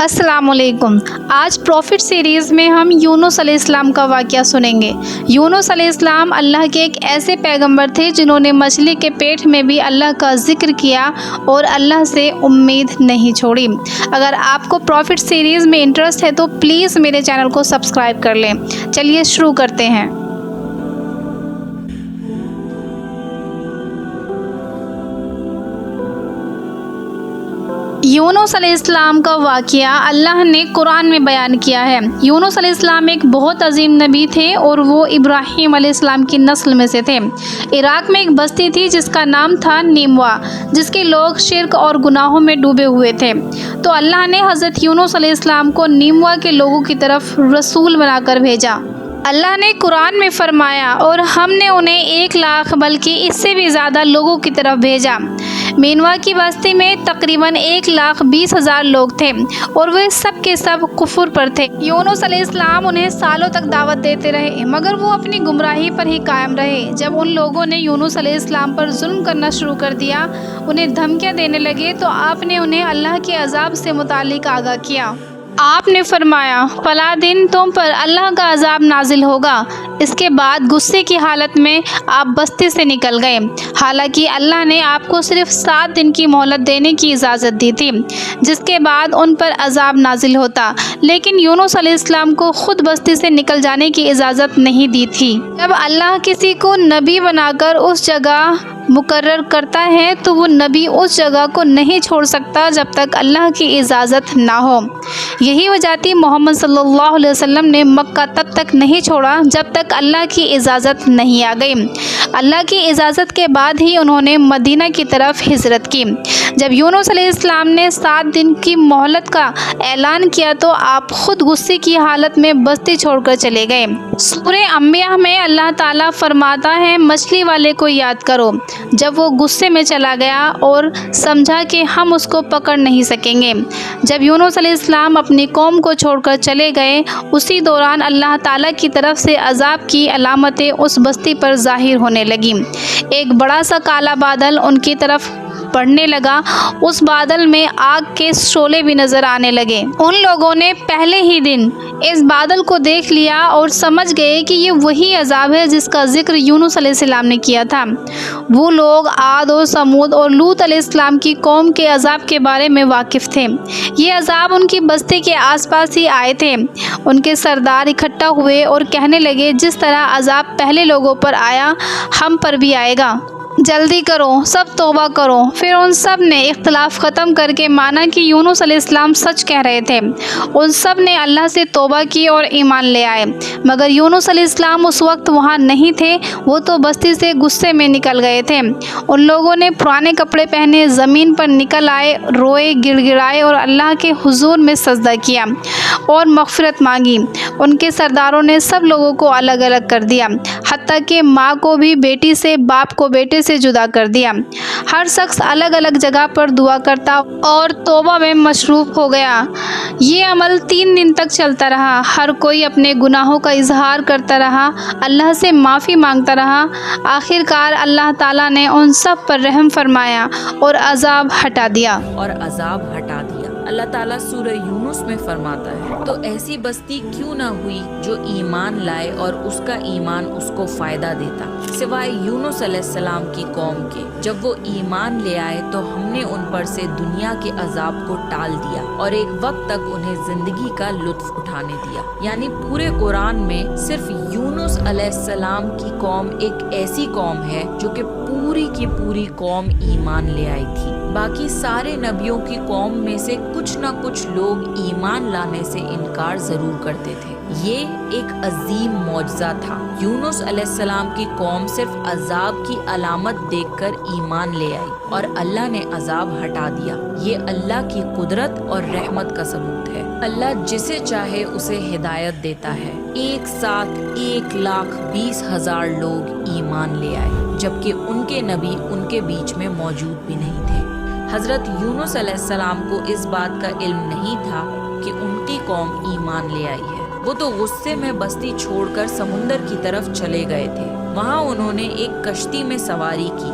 السلام علیکم۔ آج پروفٹ سیریز میں ہم یونس علیہ السلام کا واقعہ سنیں گے۔ یونس علیہ السلام اللہ کے ایک ایسے پیغمبر تھے جنہوں نے مچھلی کے پیٹ میں بھی اللہ کا ذکر کیا اور اللہ سے امید نہیں چھوڑی۔ اگر آپ کو پروفٹ سیریز میں انٹرسٹ ہے تو پلیز میرے چینل کو سبسکرائب کر لیں۔ چلیے شروع کرتے ہیں۔ یونس علیہ السلام کا واقعہ اللہ نے قرآن میں بیان کیا ہے۔ یونس علیہ السلام ایک بہت عظیم نبی تھے اور وہ ابراہیم علیہ السلام کی نسل میں سے تھے۔ عراق میں ایک بستی تھی جس کا نام تھا نیموا، جس کے لوگ شرک اور گناہوں میں ڈوبے ہوئے تھے۔ تو اللہ نے حضرت یونس علیہ السلام کو نیموا کے لوگوں کی طرف رسول بنا کر بھیجا۔ اللہ نے قرآن میں فرمایا، اور ہم نے انہیں 1,00,000 بلکہ اس سے بھی زیادہ لوگوں کی طرف بھیجا۔ نیموا کی بستی میں تقریباً 1,20,000 لوگ تھے اور وہ سب کے سب کفر پر تھے۔ یونس علیہ السلام انہیں سالوں تک دعوت دیتے رہے مگر وہ اپنی گمراہی پر ہی قائم رہے۔ جب ان لوگوں نے یونس علیہ السلام پر ظلم کرنا شروع کر دیا، انہیں دھمکیاں دینے لگے، تو آپ نے انہیں اللہ کے عذاب سے متعلق آگاہ کیا۔ آپ نے فرمایا، فلاں دن تم پر اللہ کا عذاب نازل ہوگا۔ اس کے بعد غصے کی حالت میں آپ بستی سے نکل گئے، حالانکہ اللہ نے آپ کو صرف 7 دن کی مہلت دینے کی اجازت دی تھی، جس کے بعد ان پر عذاب نازل ہوتا، لیکن یونس علیہ السلام کو خود بستی سے نکل جانے کی اجازت نہیں دی تھی۔ جب اللہ کسی کو نبی بنا کر اس جگہ مقرر کرتا ہے تو وہ نبی اس جگہ کو نہیں چھوڑ سکتا جب تک اللہ کی اجازت نہ ہو۔ یہی وجہ تھی محمد صلی اللہ علیہ وسلم نے مکہ تب تک نہیں چھوڑا جب تک اللہ کی اجازت نہیں آ گئی۔ اللہ کی اجازت کے بعد ہی انہوں نے مدینہ کی طرف ہجرت کی۔ جب یونس علیہ السلام نے 7 دن کی مہلت کا اعلان کیا تو آپ خود غصے کی حالت میں بستی چھوڑ کر چلے گئے۔ سورہ انبیاء میں اللہ تعالیٰ فرماتا ہے، مچھلی والے کو یاد کرو جب وہ غصے میں چلا گیا اور سمجھا کہ ہم اس کو پکڑ نہیں سکیں گے۔ جب یونس علیہ السلام اپنی قوم کو چھوڑ کر چلے گئے، اسی دوران اللہ تعالیٰ کی طرف سے عذاب کی علامتیں اس بستی پر ظاہر ہونے لگیں۔ ایک بڑا سا کالا بادل ان کی طرف بڑھنے لگا، اس بادل میں آگ کے شعلے بھی نظر آنے لگے۔ ان لوگوں نے پہلے ہی دن اس بادل کو دیکھ لیا اور سمجھ گئے کہ یہ وہی عذاب ہے جس کا ذکر یونس علیہ السلام نے کیا تھا۔ وہ لوگ عاد اور سمود اور لوط علیہ السلام کی قوم کے عذاب کے بارے میں واقف تھے۔ یہ عذاب ان کی بستی کے آس پاس ہی آئے تھے۔ ان کے سردار اکٹھا ہوئے اور کہنے لگے، جس طرح عذاب پہلے لوگوں پر آیا، ہم پر بھی آئے گا۔ جلدی کرو، سب توبہ کرو۔ پھر ان سب نے اختلاف ختم کر کے مانا کہ یونس علیہ السلام سچ کہہ رہے تھے۔ ان سب نے اللہ سے توبہ کی اور ایمان لے آئے، مگر یونس علیہ السلام اس وقت وہاں نہیں تھے، وہ تو بستی سے غصے میں نکل گئے تھے۔ ان لوگوں نے پرانے کپڑے پہنے زمین پر نکل آئے، روئے، گڑ گڑائے اور اللہ کے حضور میں سجدہ کیا اور مغفرت مانگی۔ ان کے سرداروں نے سب لوگوں کو الگ الگ کر دیا، حتیٰ کہ ماں کو بھی بیٹی سے، باپ کو بیٹے سے جدا کر دیا۔ ہر شخص الگ الگ جگہ پر دعا کرتا اور توبہ میں مصروف ہو گیا۔ یہ عمل 3 دن تک چلتا رہا۔ ہر کوئی اپنے گناہوں کا اظہار کرتا رہا، اللہ سے معافی مانگتا رہا۔ آخر کار اللہ تعالیٰ نے ان سب پر رحم فرمایا اور عذاب ہٹا دیا۔ اللہ تعالیٰ سورہ یونس میں فرماتا ہے، تو ایسی بستی کیوں نہ ہوئی جو ایمان لائے اور اس کا ایمان اس کو فائدہ دیتا، سوائے یونس علیہ السلام کی قوم کے۔ جب وہ ایمان لے آئے تو ہم نے ان پر سے دنیا کے عذاب کو ٹال دیا اور ایک وقت تک انہیں زندگی کا لطف اٹھانے دیا۔ یعنی پورے قرآن میں صرف یونس علیہ السلام کی قوم ایک ایسی قوم ہے جو کہ پوری کی پوری قوم ایمان لے آئی تھی۔ باقی سارے نبیوں کی قوم میں سے کچھ نہ کچھ لوگ ایمان لانے سے انکار ضرور کرتے تھے۔ یہ ایک عظیم معجزہ تھا۔ یونس علیہ السلام کی قوم صرف عذاب کی علامت دیکھ کر ایمان لے آئی اور اللہ نے عذاب ہٹا دیا۔ یہ اللہ کی قدرت اور رحمت کا ثبوت ہے۔ اللہ جسے چاہے اسے ہدایت دیتا ہے۔ ایک ساتھ 1,20,000 لوگ ایمان لے آئے، جبکہ ان کے نبی ان کے بیچ میں موجود بھی نہیں تھے۔ حضرت یونس علیہ السلام کو اس بات کا علم نہیں تھا کہ ان کی قوم ایمان لے آئی ہے۔ وہ تو غصے میں بستی چھوڑ کر سمندر کی طرف چلے گئے تھے۔ وہاں انہوں نے ایک کشتی میں سواری کی